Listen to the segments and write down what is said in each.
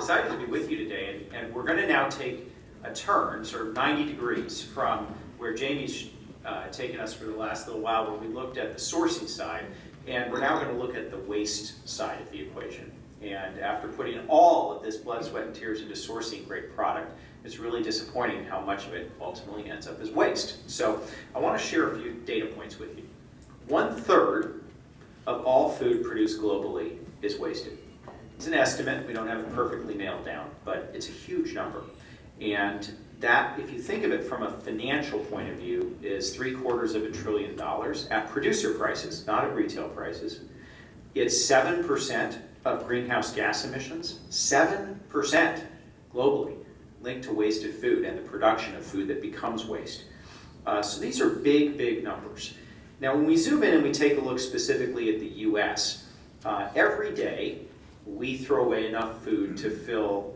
excited to be with you today, and we're going to now take a turn, sort of 90 degrees from where Jamie's taken us for the last little while, where we looked at the sourcing side, and we're now going to look at the waste side of the equation. And after putting all of this blood, sweat, and tears into sourcing great product, it's really disappointing how much of it ultimately ends up as waste. So I want to share a few data points with you. 1/3 of all food produced globally is wasted. It's an estimate, we don't have it perfectly nailed down, but it's a huge number. And that, if you think of it from a financial point of view, is $750 billion at producer prices, not at retail prices. It's 7% of greenhouse gas emissions, 7% globally linked to wasted food and the production of food that becomes waste. So these are big, big numbers. Now, when we zoom in and we take a look specifically at the US, every day we throw away enough food to fill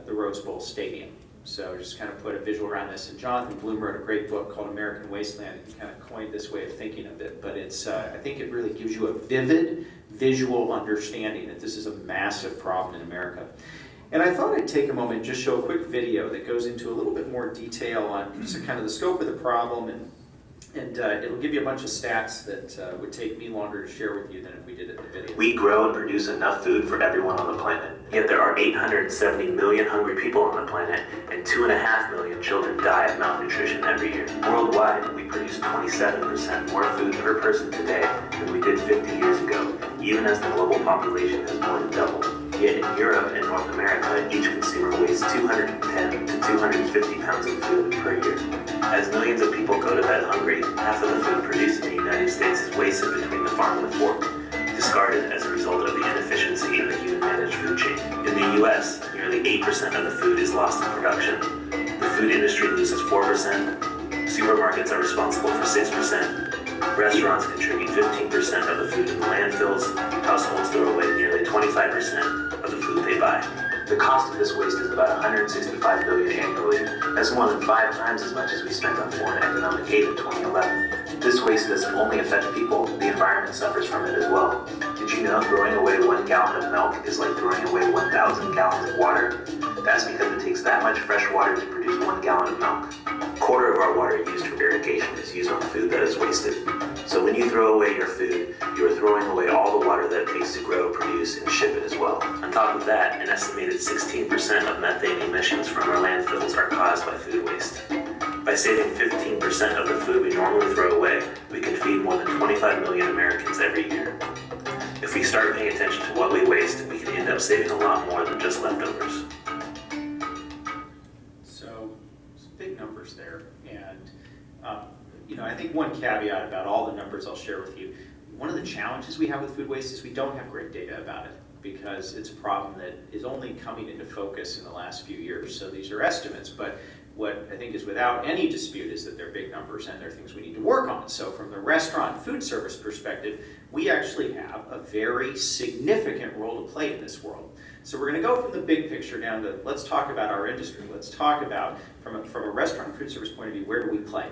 the Rose Bowl Stadium. So just kind of put a visual around this. And Jonathan Bloom wrote a great book called American Wasteland. He kind of coined this way of thinking of it. But it's, I think it really gives you a vivid visual understanding that this is a massive problem in America. And I thought I'd take a moment and just show a quick video that goes into a little bit more detail on kind of the scope of the problem, and it'll give you a bunch of stats that would take me longer to share with you than if we did it in the video. We grow and produce enough food for everyone on the planet. Yet there are 870 million hungry people on the planet, and 2.5 million children die of malnutrition every year. Worldwide, we produce 27% more food per person today than we did 50 years ago, even as the global population has more than doubled. Yet in Europe and North America, each consumer wastes 210 to 250 pounds of food per year. As millions of people go to bed hungry, half of the food produced in the United States is wasted between the farm and the fork, discarded as a result of the inefficiency of the human-managed food chain. In the US, nearly 8% of the food is lost in production. The food industry loses 4%, supermarkets are responsible for 6%, restaurants contribute 15% of the food in the landfills, households throw away nearly 25% of the food they buy. The cost of this waste is about $165 billion annually. That's more than 5 times as much as we spent on foreign economic aid in 2011. This waste doesn't only affect people, the environment suffers from it as well. Did you know throwing away 1 gallon of milk is like throwing away 1,000 gallons of water? That's because it takes that much fresh water to produce 1 gallon of milk. A quarter of our water used for irrigation is used on food that is wasted. So when you throw away your food, you are throwing away all the water that it takes to grow, produce, and ship it as well. On top of that, an estimated 16% of methane emissions from our landfills are caused by food waste. By saving 15% of the food we normally throw away, we can feed more than 25 million Americans every year. If we start paying attention to what we waste, we can end up saving a lot more than just leftovers. So, some big numbers there. And, I think one caveat about all the numbers I'll share with you, one of the challenges we have with food waste is we don't have great data about it, because it's a problem that is only coming into focus in the last few years. So these are estimates, but what I think is without any dispute is that they're big numbers and they're things we need to work on. So from the restaurant and food service perspective, we actually have a very significant role to play in this world. So we're going to go from the big picture down to, let's talk about our industry. Let's talk about, from a restaurant and food service point of view, where do we play?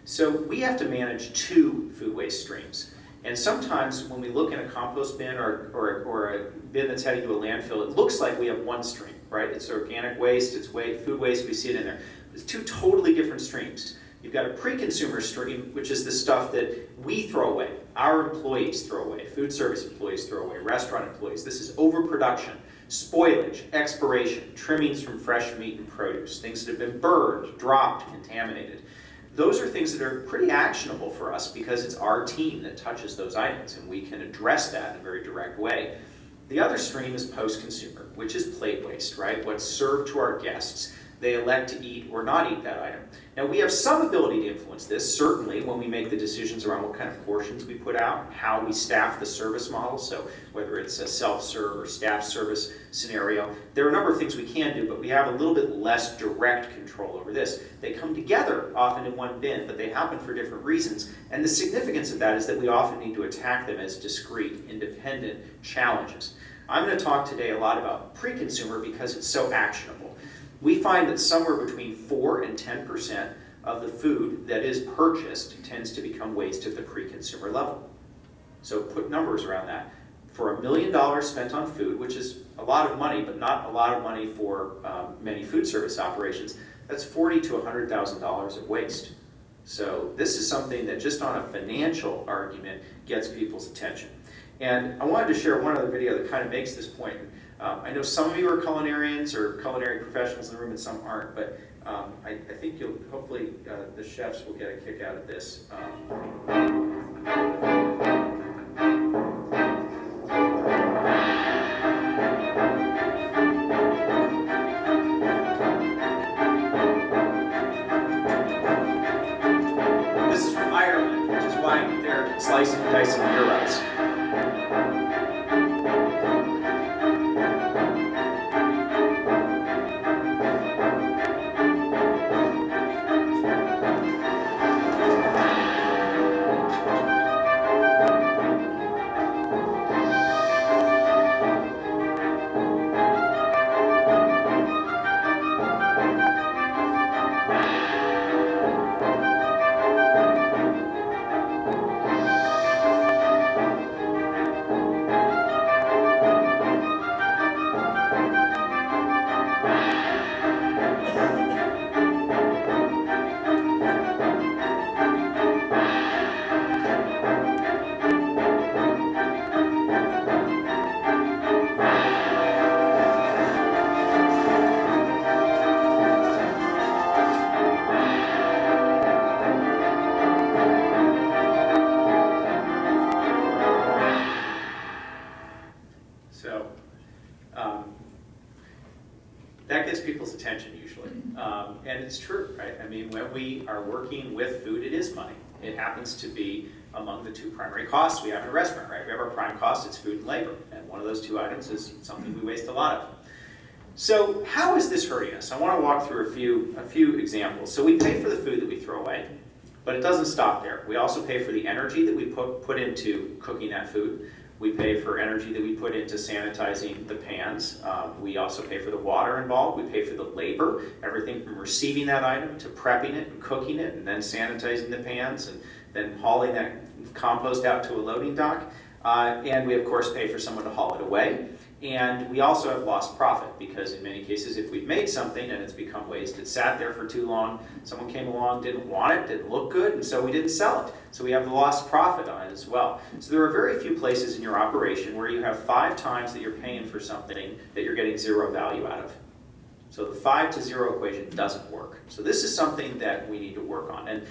So we have to manage 2 food waste streams. And sometimes when we look in a compost bin or a bin that's heading to a landfill, it looks like we have one stream, right? It's organic waste, it's food waste, we see it in there. It's 2 totally different streams. You've got a pre-consumer stream, which is the stuff that we throw away, our employees throw away, food service employees throw away, restaurant employees. This is overproduction, spoilage, expiration, trimmings from fresh meat and produce, things that have been burned, dropped, contaminated. Those are things that are pretty actionable for us because it's our team that touches those items, and we can address that in a very direct way. The other stream is post-consumer, which is plate waste, right? What's served to our guests. They elect to eat or not eat that item. Now, we have some ability to influence this, certainly, when we make the decisions around what kind of portions we put out, how we staff the service model, so whether it's a self-serve or staff service scenario. There are a number of things we can do, but we have a little bit less direct control over this. They come together often in one bin, but they happen for different reasons. And the significance of that is that we often need to attack them as discrete, independent challenges. I'm going to talk today a lot about pre-consumer because it's so actionable. We find that somewhere between 4 and 10% of the food that is purchased tends to become waste at the pre-consumer level. So put numbers around that. for $1 million spent on food, which is a lot of money, but not a lot of money for many food service operations, that's $40,000 to $100,000 of waste. So this is something that just on a financial argument gets people's attention. And I wanted to share one other video that kind of makes this point. I know some of you are culinarians or culinary professionals in the room and some aren't, but I think you'll, hopefully the chefs will get a kick out of this. This is from Ireland, which is why they're slicing and dicing gyros. That gets people's attention usually. And it's true, right? I mean, when we are working with food, it is money. It happens to be among the two primary costs we have in a restaurant, right? We have our prime cost, it's food and labor. And one of those two items is something we waste a lot of. So how is this hurting us? I want to walk through a few examples. So we pay for the food that we throw away, but it doesn't stop there. We also pay for the energy that we put into cooking that food. We pay for energy that we put into sanitizing the pans. We also pay for the water involved. We pay for the labor, everything from receiving that item to prepping it and cooking it and then sanitizing the pans and then hauling that compost out to a loading dock. And we, of course, pay for someone to haul it away. And we also have lost profit because in many cases, if we've made something and it's become waste, it sat there for too long, someone came along, didn't want it, didn't look good, and so we didn't sell it. So we have the lost profit on it as well. So there are very few places in your operation where you have 5 times that you're paying for something that you're getting 0 value out of. So the 5 to 0 equation doesn't work. So this is something that we need to work on. And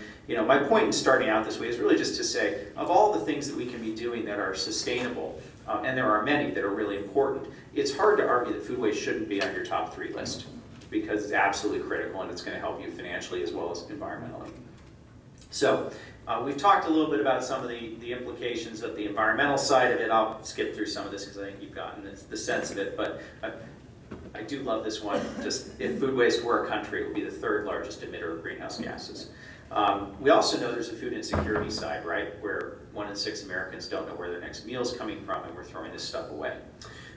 my point in starting out this way is really just to say, of all the things that we can be doing that are sustainable, and there are many that are really important, it's hard to argue that food waste shouldn't be on your top 3 list because it's absolutely critical and it's going to help you financially as well as environmentally. So we've talked a little bit about some of the implications of the environmental side of it. I'll skip through some of this because I think you've gotten the sense of it, but I do love this one. Just if food waste were a country, it would be the 3rd largest emitter of greenhouse gases. We also know there's a food insecurity side, right, where 1 in 6 Americans don't know where their next meal is coming from, and we're throwing this stuff away.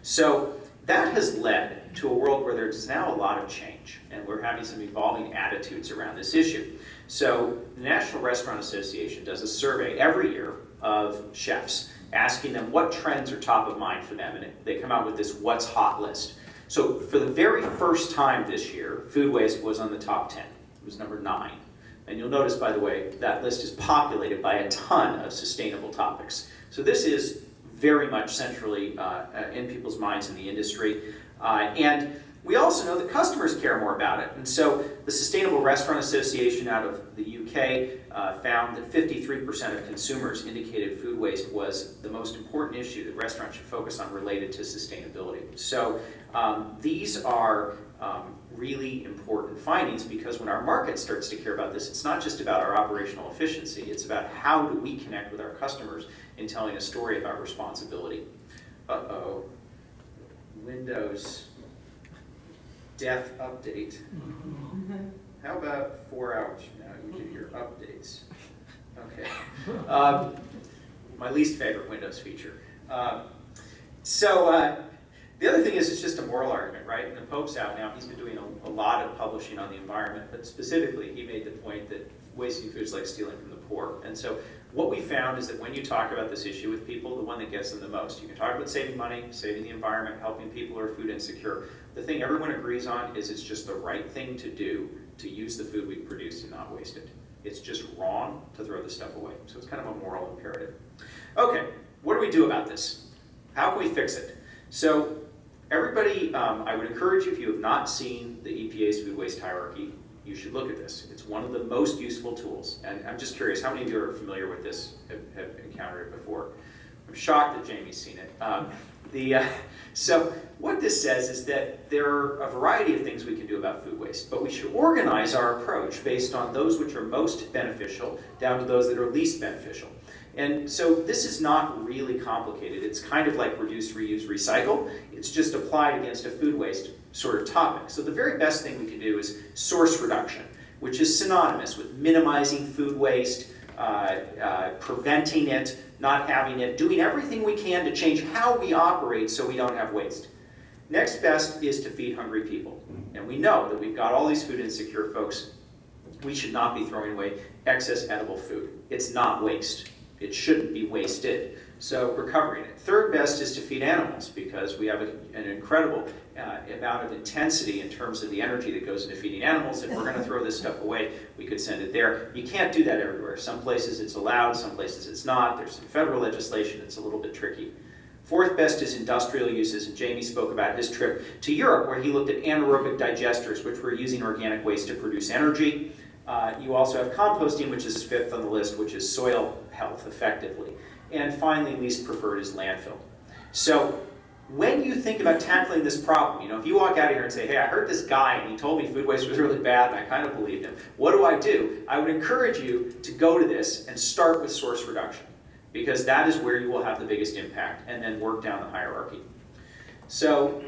So that has led to a world where there's now a lot of change, and we're having some evolving attitudes around this issue. So the National Restaurant Association does a survey every year of chefs, asking them what trends are top of mind for them, and they come out with this what's hot list. So for the very first time this year, food waste was on the top 10. It was number 9. And you'll notice, by the way, that list is populated by a ton of sustainable topics. So this is very much centrally in people's minds in the industry. And we also know that customers care more about it. And so the Sustainable Restaurant Association out of the UK found that 53% of consumers indicated food waste was the most important issue that restaurants should focus on related to sustainability. So these are really important findings because when our market starts to care about this, it's not just about our operational efficiency, it's about how do we connect with our customers in telling a story about responsibility. Uh-oh. Windows death update. How about 4 hours from now you get your updates? Okay. My least favorite Windows feature. The other thing is it's just a moral argument, right? And the Pope's out now. He's been doing a lot of publishing on the environment, but specifically he made the point that wasting food is like stealing from the poor. And so What we found is that when you talk about this issue with people, the one that gets them the most, you can talk about saving money, saving the environment, helping people who are food insecure. The thing everyone agrees on is it's just the right thing to do to use the food we produce and not waste it. It's just wrong to throw this stuff away. So it's kind of a moral imperative. Okay, what do we do about this? How can we fix it? So everybody, I would encourage you, if you have not seen the EPA's food waste hierarchy, you should look at this. It's one of the most useful tools. And I'm just curious, how many of you are familiar with this, have encountered it before? I'm shocked that Jamie's seen it. So what this says is that there are a variety of things we can do about food waste, but we should organize our approach based on those which are most beneficial down to those that are least beneficial. And so this is not really complicated. It's kind of like reduce, reuse, recycle. It's just applied against a food waste sort of topic. So the very best thing we can do is source reduction, which is synonymous with minimizing food waste, preventing it, not having it, doing everything we can to change how we operate so we don't have waste. Next best is to feed hungry people. And we know that we've got all these food insecure folks. We should not be throwing away excess edible food. It's not waste. It shouldn't be wasted. So recovering it. Third best is to feed animals, because we have an incredible amount of intensity in terms of the energy that goes into feeding animals. If we're going to throw this stuff away, we could send it there. You can't do that everywhere. Some places it's allowed, some places it's not. There's some federal legislation that's a little bit tricky. Fourth best is industrial uses, and Jamie spoke about his trip to Europe, where he looked at anaerobic digesters, which were using organic waste to produce energy. You also have composting, which is fifth on the list, which is soil health effectively. And finally, least preferred is landfill. So when you think about tackling this problem, if you walk out of here and say, hey, I heard this guy and he told me food waste was really bad and I kind of believed him, what do? I would encourage you to go to this and start with source reduction, because that is where you will have the biggest impact, and then work down the hierarchy. So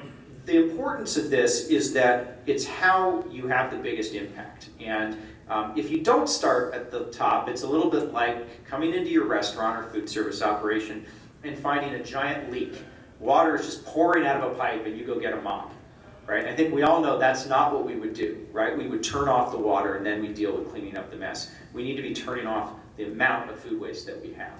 the importance of this is that it's how you have the biggest impact. And if you don't start at the top, it's a little bit like coming into your restaurant or food service operation and finding a giant leak. Water is just pouring out of a pipe and you go get a mop, right? I think we all know that's not what we would do, right? We would turn off the water and then we deal with cleaning up the mess. We need to be turning off the amount of food waste that we have.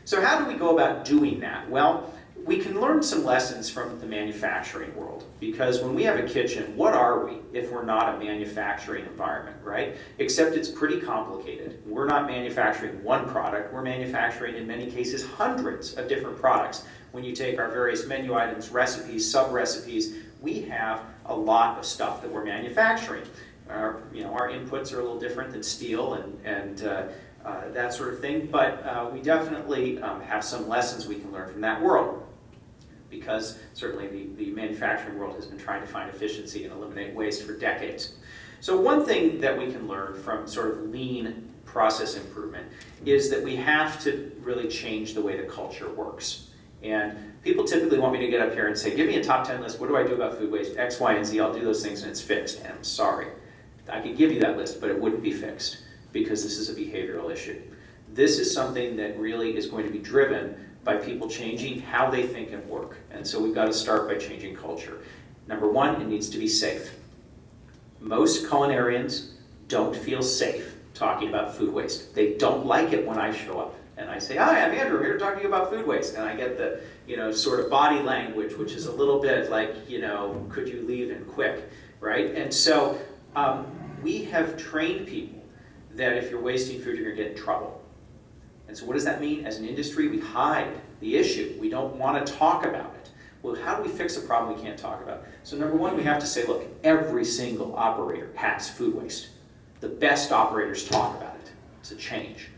So how do we go about doing that? Well, we can learn some lessons from the manufacturing world, because when we have a kitchen, what are we if we're not a manufacturing environment, right? Except it's pretty complicated. We're not manufacturing one product, we're manufacturing in many cases hundreds of different products. When you take our various menu items, recipes, sub-recipes, we have a lot of stuff that we're manufacturing. Our inputs are a little different than steel and that sort of thing, but we definitely have some lessons we can learn from that world, because certainly the manufacturing world has been trying to find efficiency and eliminate waste for decades. So one thing that we can learn from sort of lean process improvement is that we have to really change the way the culture works. And people typically want me to get up here and say, give me a top 10 list, what do I do about food waste? X, Y, and Z, I'll do those things and it's fixed. And I'm sorry, I could give you that list, but it wouldn't be fixed, because this is a behavioral issue. This is something that really is going to be driven by people changing how they think and work. And so we've got to start by changing culture. Number one, it needs to be safe. Most culinarians don't feel safe talking about food waste. They don't like it when I show up and I say, hi, I'm Andrew, I'm here to talk to you about food waste. And I get the sort of body language, which is a little bit like, could you leave and quick, right? And so we have trained people that if you're wasting food, you're going to get in trouble. And so what does that mean? As an industry, we hide the issue. We don't want to talk about it. Well, how do we fix a problem we can't talk about? So number one, we have to say, look, every single operator has food waste. The best operators talk about it. It's a change.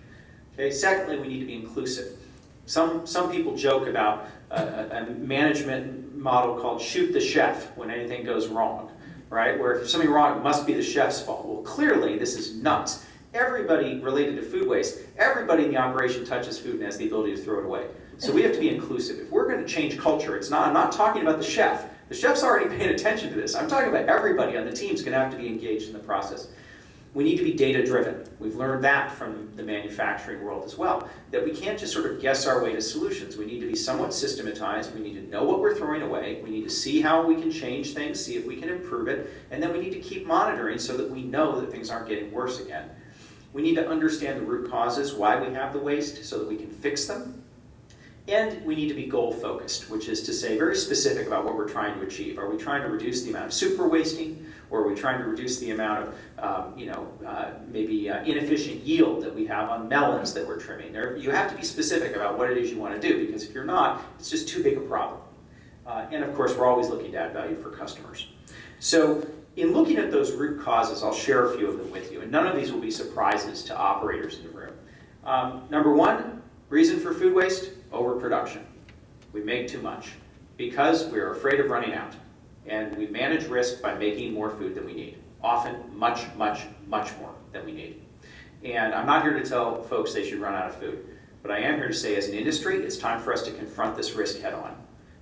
Okay. Secondly, we need to be inclusive. Some people joke about a management model called shoot the chef when anything goes wrong, right? Where if there's something wrong, it must be the chef's fault. Well, clearly this is nuts. Everybody related to food waste, everybody in the operation touches food and has the ability to throw it away. So we have to be inclusive. If we're going to change culture, I'm not talking about the chef. The chef's already paying attention to this. I'm talking about everybody on the team's going to have to be engaged in the process. We need to be data-driven. We've learned that from the manufacturing world as well, that we can't just sort of guess our way to solutions. We need to be somewhat systematized. We need to know what we're throwing away. We need to see how we can change things, see if we can improve it, and then we need to keep monitoring so that we know that things aren't getting worse again. We need to understand the root causes, why we have the waste, so that we can fix them. And we need to be goal focused, which is to say very specific about what we're trying to achieve. Are we trying to reduce the amount of super wasting, or are we trying to reduce the amount of maybe inefficient yield that we have on melons that we're trimming? You have to be specific about what it is you want to do, because if you're not, it's just too big a problem. And of course, we're always looking to add value for customers. So in looking at those root causes, I'll share a few of them with you, and none of these will be surprises to operators in the room. Number one, reason for food waste: overproduction. We make too much because we're afraid of running out, and we manage risk by making more food than we need, often much, much, much more than we need. And I'm not here to tell folks they should run out of food, but I am here to say as an industry, it's time for us to confront this risk head on.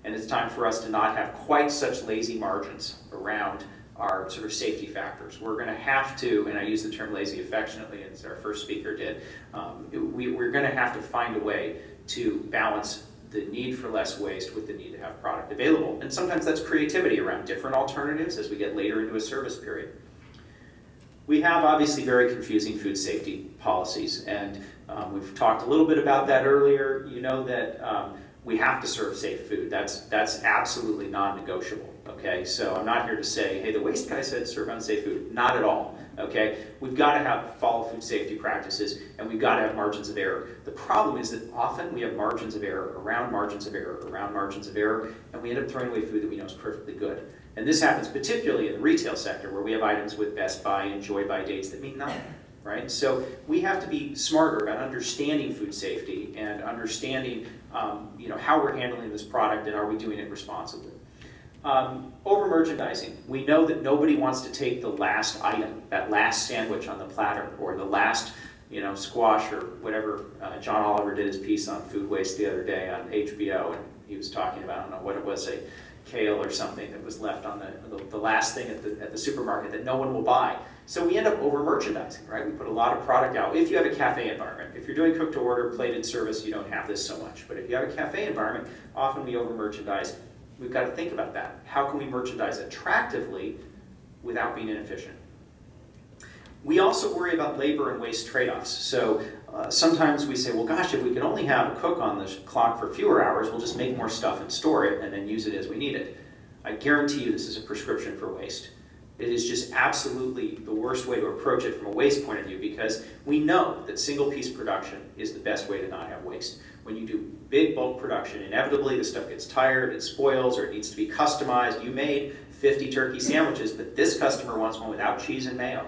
And it's time for us to not have quite such lazy margins around our sort of safety factors. We're going to have to, and I use the term lazy affectionately as our first speaker did, we're going to have to find a way to balance the need for less waste with the need to have product available. And sometimes that's creativity around different alternatives as we get later into a service period. We have obviously very confusing food safety policies, and we've talked a little bit about that earlier. You know that we have to serve safe food. That's absolutely non-negotiable, okay? So I'm not here to say, hey, the waste guy said serve unsafe food. Not at all, okay? We've got to follow food safety practices, and we've got to have margins of error. The problem is that often we have margins of error around margins of error around margins of error, and we end up throwing away food that we know is perfectly good. And this happens particularly in the retail sector, where we have items with best by and joy by dates that mean nothing. Right? So we have to be smarter about understanding food safety and understanding how we're handling this product, and are we doing it responsibly. Over merchandising. We know that nobody wants to take the last item, that last sandwich on the platter, or the last squash, or whatever. John Oliver did his piece on food waste the other day on HBO, and he was talking about, I don't know what it was, a kale or something that was left on the last thing at the supermarket that no one will buy. So we end up over merchandising, right? We put a lot of product out. If you have a cafe environment, if you're doing cook to order, plated service, you don't have this so much. But if you have a cafe environment, often we over merchandise. We've got to think about that. How can we merchandise attractively without being inefficient? We also worry about labor and waste trade-offs. So sometimes we say, well, gosh, if we could only have a cook on the clock for fewer hours, we'll just make more stuff and store it and then use it as we need it. I guarantee you this is a prescription for waste. It is just absolutely the worst way to approach it from a waste point of view, because we know that single piece production is the best way to not have waste. When you do big bulk production, inevitably the stuff gets tired, it spoils, or it needs to be customized. You made 50 turkey sandwiches, but this customer wants one without cheese and mayo,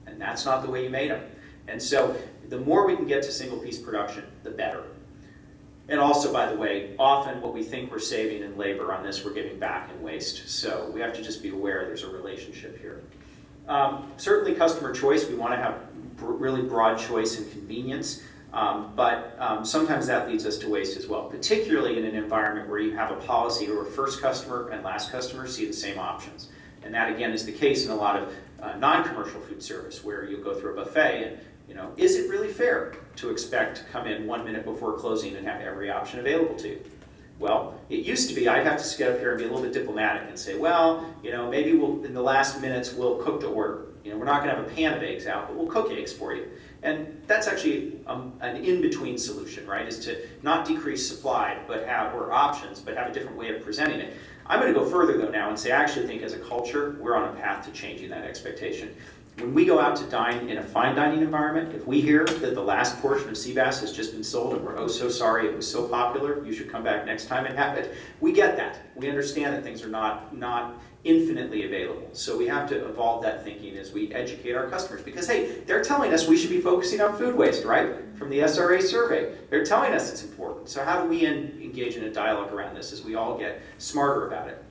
and that's not the way you made them. And so the more we can get to single piece production, the better. And also, by the way, often what we think we're saving in labor on this, we're giving back in waste. So we have to just be aware there's a relationship here. Certainly customer choice, we want to have really broad choice and convenience, but sometimes that leads us to waste as well, particularly in an environment where you have a policy where first customer and last customer see the same options. And that again is the case in a lot of non-commercial food service, where you go through a buffet and is it really fair to expect to come in 1 minute before closing and have every option available to you? Well, it used to be I'd have to get up here and be a little bit diplomatic and say, well, maybe in the last minutes we'll cook to order. We're not going to have a pan of eggs out, but we'll cook eggs for you. And that's actually an in-between solution, right? Is to not decrease supply, or options, but have a different way of presenting it. I'm going to go further though now and say I actually think as a culture we're on a path to changing that expectation. When we go out to dine in a fine dining environment, if we hear that the last portion of sea bass has just been sold and we're so sorry it was so popular, you should come back next time and have it, we get that. We understand that things are not infinitely available. So we have to evolve that thinking as we educate our customers, because hey, they're telling us we should be focusing on food waste, right? From the SRA survey. They're telling us it's important. So how do we engage in a dialogue around this as we all get smarter about it?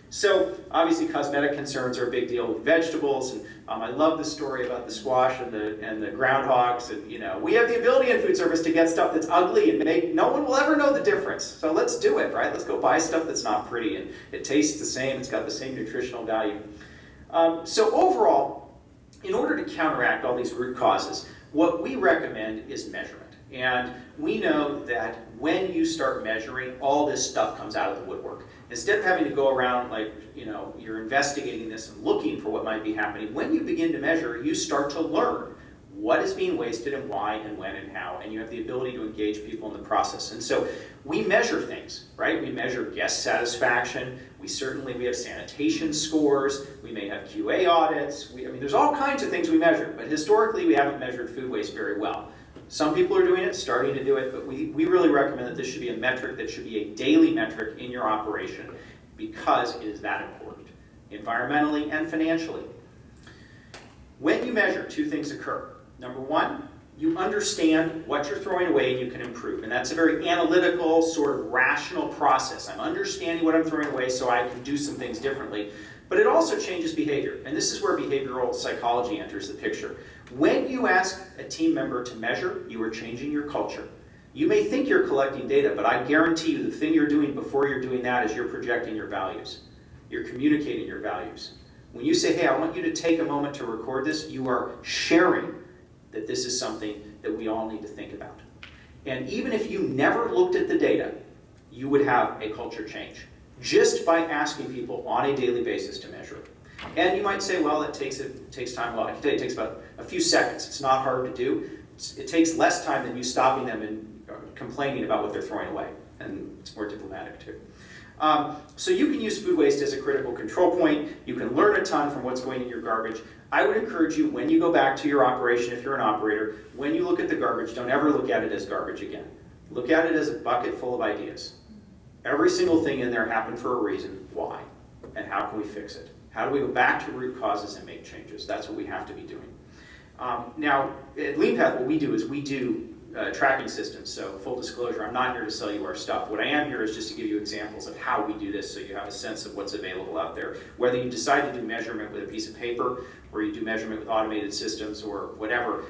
So obviously cosmetic concerns are a big deal with vegetables, and I love the story about the squash and the groundhogs, and we have the ability in food service to get stuff that's ugly and no one will ever know the difference. So let's do it, right? Let's go buy stuff that's not pretty and it tastes the same, it's got the same nutritional value. So overall, in order to counteract all these root causes, what we recommend is measurement. And we know that when you start measuring, all this stuff comes out of the woodwork. Instead of having to go around like, you're investigating this and looking for what might be happening, when you begin to measure, you start to learn what is being wasted and why and when and how, and you have the ability to engage people in the process. And so we measure things, right? We measure guest satisfaction. We have sanitation scores. We may have QA audits. There's all kinds of things we measure, but historically we haven't measured food waste very well. Some people are doing it, starting to do it, but we really recommend that this should be a metric that should be a daily metric in your operation because it is that important, environmentally and financially. When you measure, two things occur. Number one, you understand what you're throwing away and you can improve. And that's a very analytical, sort of rational process. I'm understanding what I'm throwing away so I can do some things differently. But it also changes behavior. And this is where behavioral psychology enters the picture. When you ask a team member to measure, you are changing your culture. You may think you're collecting data, but I guarantee you the thing you're doing before you're doing that is you're projecting your values. You're communicating your values. When you say, hey, I want you to take a moment to record this, you are sharing that this is something that we all need to think about. And even if you never looked at the data, you would have a culture change just by asking people on a daily basis to measure it. And you might say, well, it takes time. Well, I can tell you it takes about a few seconds. It's not hard to do. It takes less time than you stopping them and complaining about what they're throwing away. And it's more diplomatic too. So you can use food waste as a critical control point. You can learn a ton from what's going in your garbage. I would encourage you, when you go back to your operation, if you're an operator, when you look at the garbage, don't ever look at it as garbage again. Look at it as a bucket full of ideas. Every single thing in there happened for a reason. Why? And how can we fix it? How do we go back to root causes and make changes? That's what we have to be doing. Now, at LeanPath, what we do is we do tracking systems. So full disclosure, I'm not here to sell you our stuff. What I am here is just to give you examples of how we do this so you have a sense of what's available out there. Whether you decide to do measurement with a piece of paper or you do measurement with automated systems or whatever,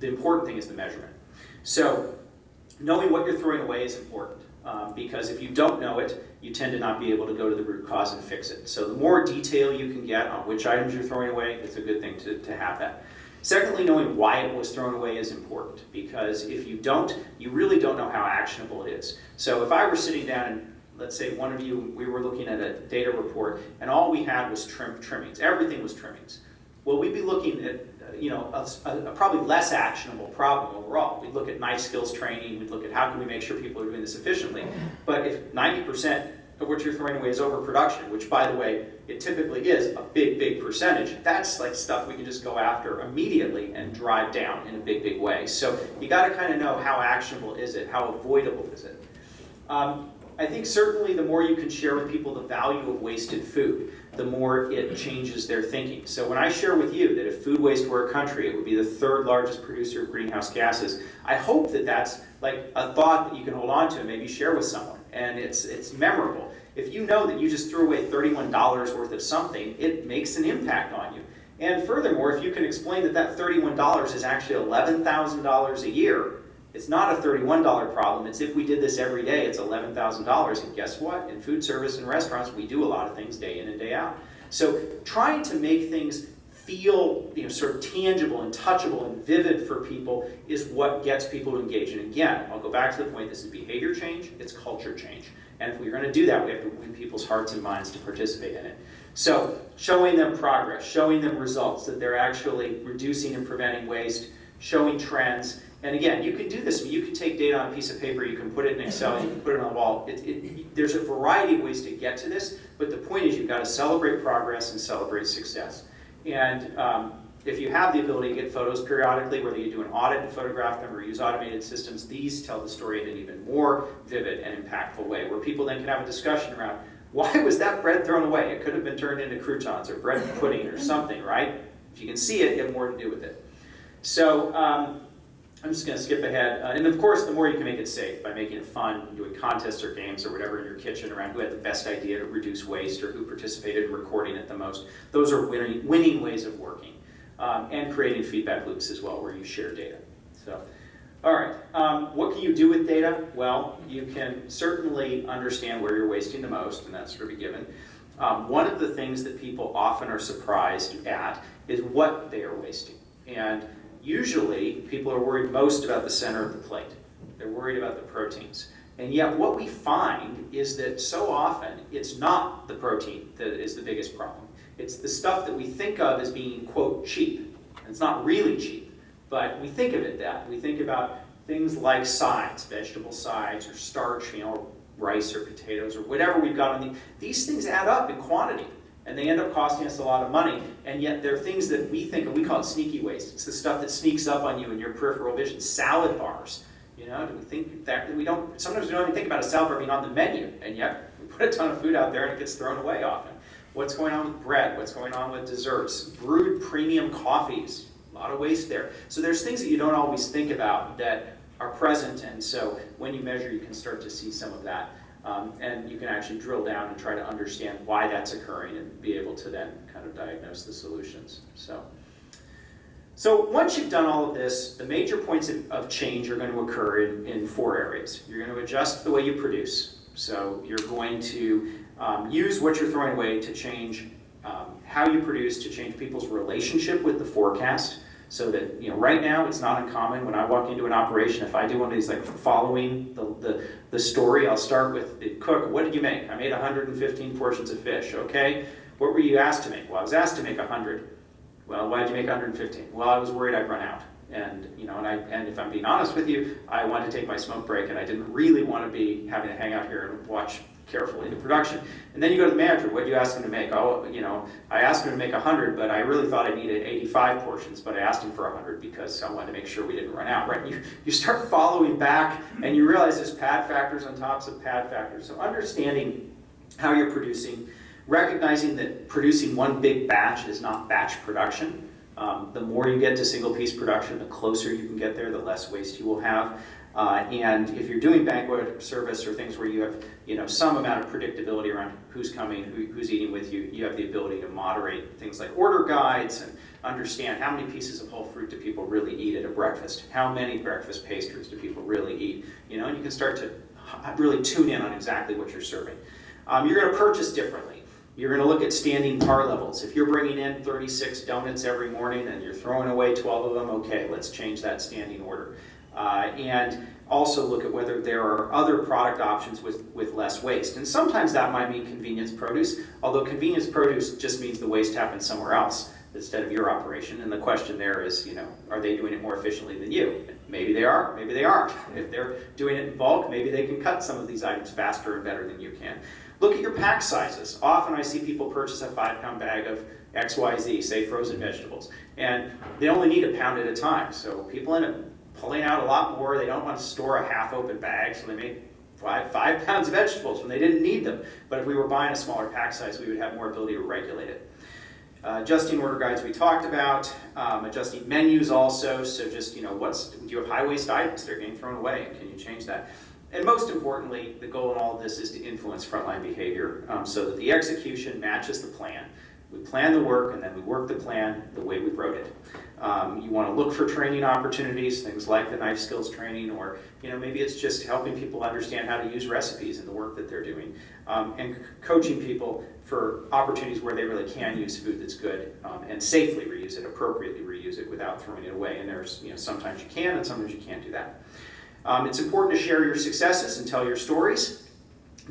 the important thing is the measurement. So knowing what you're throwing away is important because if you don't know it, you tend to not be able to go to the root cause and fix it. So the more detail you can get on which items you're throwing away, it's a good thing to have that. Secondly, knowing why it was thrown away is important because if you don't, you really don't know how actionable it is. So if I were sitting down and let's say one of you, we were looking at a data report and all we had was trimmings. Everything was trimmings. Well, we'd be looking at a probably less actionable problem overall. We'd look at knife skills training. We'd look at how can we make sure people are doing this efficiently. But if 90% of what you're throwing away is overproduction, which by the way, it typically is a big percentage, that's like stuff we can just go after immediately and drive down in a big way. So you got to kind of know how actionable is it, how avoidable is it. I think certainly the more you can share with people the value of wasted food, the more it changes their thinking. So when I share with you that if food waste were a country, it would be the third largest producer of greenhouse gases, I hope that that's like a thought that you can hold on to and maybe share with someone. And it's memorable. If you know that you just threw away $31 worth of something, it makes an impact on you. And furthermore, if you can explain that that $31 is actually $11,000 a year, it's not a $31 problem. It's if we did this every day, it's $11,000. And guess what? In food service and restaurants, we do a lot of things day in and day out. So trying to make things feel sort of tangible and touchable and vivid for people is what gets people to engage. And again, I'll go back to the point, this is behavior change, it's culture change. And if we're going to do that, we have to win people's hearts and minds to participate in it. So showing them progress, showing them results, that they're actually reducing and preventing waste, showing trends. And again, you can do this. You can take data on a piece of paper, you can put it in Excel, you can put it on the wall. There's a variety of ways to get to this, but the point is you've got to celebrate progress and celebrate success. And if you have the ability to get photos periodically, whether you do an audit and photograph them or use automated systems, these tell the story in an even more vivid and impactful way, where people then can have a discussion around, why was that bread thrown away? It could have been turned into croutons or bread pudding or something, right? If you can see it, you have more to do with it. So I'm just going to skip ahead. And of course, the more you can make it safe by making it fun, doing contests or games or whatever in your kitchen around who had the best idea to reduce waste or who participated in recording it the most. Those are winning ways of working. And creating feedback loops as well where you share data. So, all right, what can you do with data? Well, you can certainly understand where you're wasting the most, and that's sort of a given. One of the things that people often are surprised at is what they are wasting. And usually, people are worried most about the center of the plate. They're worried about the proteins. And yet what we find is that so often it's not the protein that is the biggest problem. It's the stuff that we think of as being, quote, cheap. It's not really cheap, but we think of it that. We think about things like sides, vegetable sides, or starch, rice or potatoes or whatever we've got on these things add up in quantity, and they end up costing us a lot of money, and yet they're things that we think of, we call it sneaky waste. It's the stuff that sneaks up on you in your peripheral vision. Salad bars, do we think that sometimes we don't even think about a salad bar being on the menu, and yet we put a ton of food out there and it gets thrown away often. What's going on with bread? What's going on with desserts? Brewed premium coffees, a lot of waste there. So there's things that you don't always think about that are present, and so when you measure, you can start to see some of that. And you can actually drill down and try to understand why that's occurring and be able to then kind of diagnose the solutions. So once you've done all of this, the major points of change are going to occur in 4 areas. You're going to adjust the way you produce. So you're going to use what you're throwing away to change how you produce, to change people's relationship with the forecast. So that, right now it's not uncommon when I walk into an operation, if I do one of these, like following the story, I'll start with the cook. What did you make? I made 115 portions of fish. Okay. What were you asked to make? Well, I was asked to make 100. Well, why did you make 115? Well, I was worried I'd run out. And, and if I'm being honest with you, I wanted to take my smoke break and I didn't really want to be having to hang out here and watch carefully the production. And then you go to the manager. What do you ask him to make? Oh, I asked him to make 100, but I really thought I needed 85 portions, but I asked him for 100 because I wanted to make sure we didn't run out, right? You start following back and you realize there's pad factors on top of pad factors. So understanding how you're producing, recognizing that producing one big batch is not batch production. The more you get to single piece production, the closer you can get there, the less waste you will have. And if you're doing banquet service or things where you have some amount of predictability around who's coming, who's eating with you, you have the ability to moderate things like order guides and understand how many pieces of whole fruit do people really eat at a breakfast, how many breakfast pastries do people really eat, and you can start to really tune in on exactly what you're serving. You're going to purchase differently. You're going to look at standing par levels. If you're bringing in 36 donuts every morning and you're throwing away 12 of them, okay, let's change that standing order. And also look at whether there are other product options with less waste. And sometimes that might mean convenience produce, although convenience produce just means the waste happens somewhere else instead of your operation. And the question there is, are they doing it more efficiently than you? Maybe they are, maybe they aren't. If they're doing it in bulk, maybe they can cut some of these items faster and better than you can. Look at your pack sizes. Often I see people purchase a 5-pound bag of XYZ, say frozen vegetables, and they only need a pound at a time. So people end up pulling out a lot more. They don't want to store a half-open bag, so they make 5 pounds of vegetables when they didn't need them. But if we were buying a smaller pack size, we would have more ability to regulate it. Adjusting order guides we talked about, adjusting menus also, so just, do you have high waste items that are getting thrown away, and can you change that? And most importantly, the goal in all of this is to influence frontline behavior so that the execution matches the plan. We plan the work and then we work the plan the way we wrote it. You want to look for training opportunities, things like the knife skills training, or maybe it's just helping people understand how to use recipes in the work that they're doing, and coaching people for opportunities where they really can use food that's good and safely reuse it, appropriately reuse it without throwing it away. And there's sometimes you can and sometimes you can't do that. It's important to share your successes and tell your stories,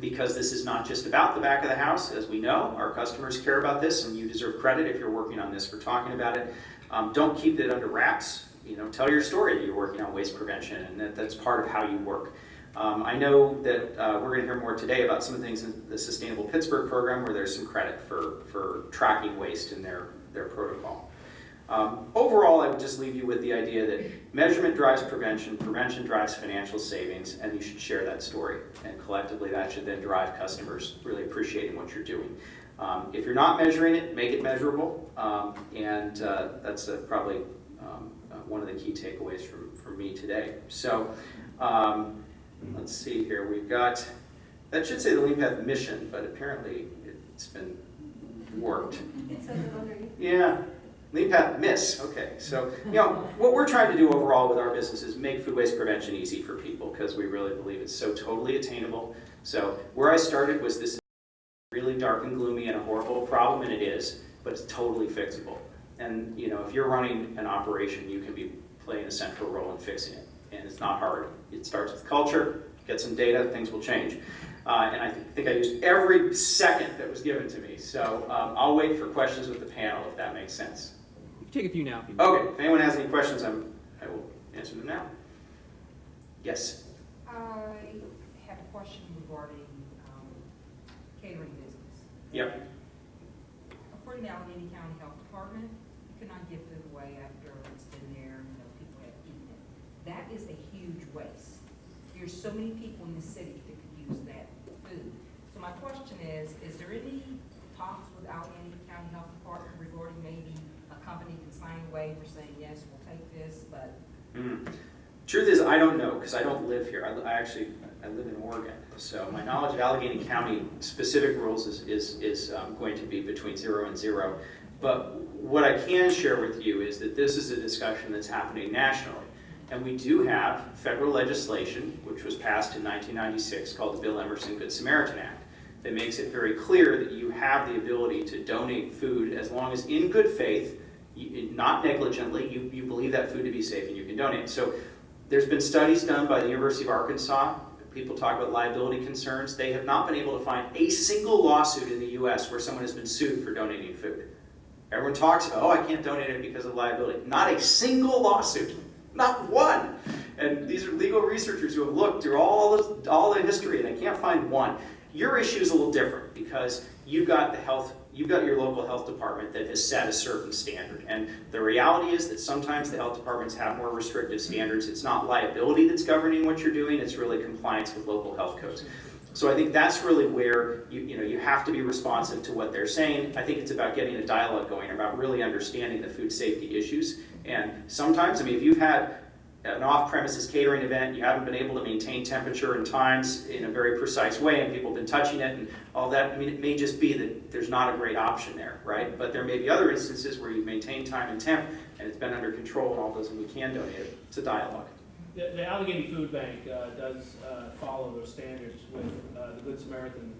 because this is not just about the back of the house. As we know, our customers care about this, and you deserve credit if you're working on this for talking about it. Don't keep it under wraps. Tell your story that you're working on waste prevention, and that's part of how you work. I know that we're going to hear more today about some of the things in the Sustainable Pittsburgh program where there's some credit for tracking waste in their protocol. Overall, I would just leave you with the idea that measurement drives prevention, prevention drives financial savings, and you should share that story. And collectively, that should then drive customers really appreciating what you're doing. If you're not measuring it, make it measurable, and that's probably one of the key takeaways from me today. So let's see here. We've got, that should say the LeanPath mission, but apparently it's been warped. It says it underneath. Yeah. LeanPath miss. Okay, so what we're trying to do overall with our business is make food waste prevention easy for people, because we really believe it's so totally attainable. So where I started was this really dark and gloomy and a horrible problem, and it is, but it's totally fixable. And if you're running an operation, you can be playing a central role in fixing it, and it's not hard. It starts with culture, get some data, things will change. And I think I used every second that was given to me. So I'll wait for questions with the panel if that makes sense. take a few now if you want. Okay, if anyone has any questions, I will answer them now. Yes? I have a question regarding catering business. Yep. According to Allegheny County Health Department, you cannot give food away after it's been there, people have eaten it. That is a huge waste. There's so many people in the city that could use that food. So my question is there any talks with Allegheny County Health Department regarding maybe a company can sign a waiver saying, yes, we'll take this, but Truth is, I don't know, because I don't live here. I live in Oregon. So my knowledge of Allegheny County specific rules is going to be between 0 and 0. But what I can share with you is that this is a discussion that's happening nationally. And we do have federal legislation, which was passed in 1996, called the Bill Emerson Good Samaritan Act, that makes it very clear that you have the ability to donate food as long as in good faith, not negligently, you believe that food to be safe and you can donate. So there's been studies done by the University of Arkansas. People talk about liability concerns. They have not been able to find a single lawsuit in the US where someone has been sued for donating food. Everyone talks about, oh, I can't donate it because of liability. Not a single lawsuit. Not one. And these are legal researchers who have looked through all the history and they can't find one. Your issue is a little different because you've got your local health department that has set a certain standard. And the reality is that sometimes the health departments have more restrictive standards. It's not liability that's governing what you're doing, it's really compliance with local health codes. So I think that's really where you have to be responsive to what they're saying. I think it's about getting a dialogue going about really understanding the food safety issues. And sometimes, if you've had an off-premises catering event, you haven't been able to maintain temperature and times in a very precise way, and people have been touching it and all that, it may just be that there's not a great option there, right? But there may be other instances where you've maintained time and temp, and it's been under control and all those, and we can donate it. It's a dialogue. The Allegheny Food Bank does follow those standards with the Good Samaritan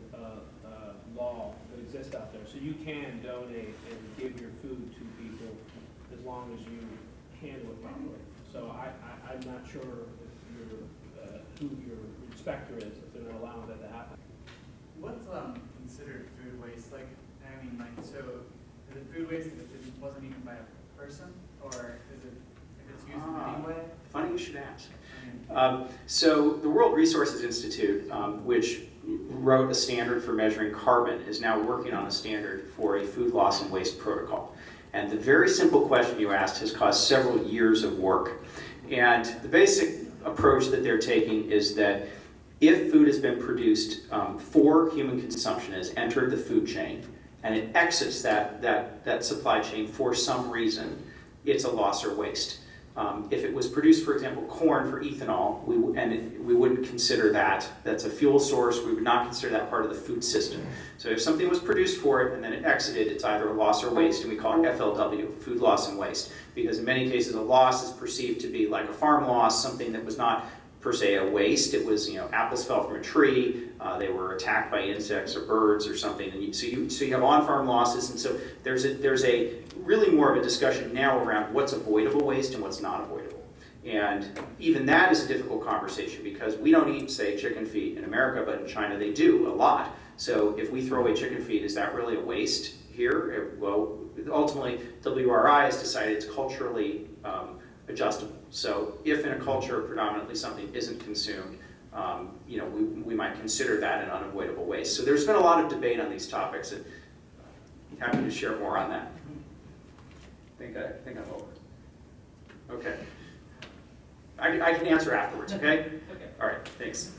law that exists out there. So you can donate and give your food to people as long as you handle it properly. So I'm not sure if who your inspector is, if they're allowing that to happen. What's considered food waste? So is it food waste if it wasn't eaten by a person, or is it if it's used in any way? Funny you should ask. So the World Resources Institute, which wrote a standard for measuring carbon, is now working on a standard for a food loss and waste protocol. And the very simple question you asked has caused several years of work. And the basic approach that they're taking is that if food has been produced for human consumption, has entered the food chain, and it exits that supply chain for some reason, it's a loss or waste. If it was produced, for example, corn for ethanol, we wouldn't consider that. That's a fuel source. We would not consider that part of the food system. So if something was produced for it and then it exited, it's either a loss or waste, and we call it FLW, food loss and waste. Because in many cases, a loss is perceived to be like a farm loss, something that was not per se a waste. It was, apples fell from a tree, they were attacked by insects or birds or something, and so you have on-farm losses, and so there's a really more of a discussion now around what's avoidable waste and what's not avoidable. And even that is a difficult conversation because we don't eat, say, chicken feet in America, but in China they do a lot. So if we throw away chicken feet, is that really a waste here? Well, ultimately, WRI has decided it's culturally adjustable. So if in a culture predominantly something isn't consumed, we might consider that an unavoidable waste. So there's been a lot of debate on these topics, and I'm happy to share more on that. I think I'm over. Okay. I can answer afterwards, okay? Okay. All right, thanks.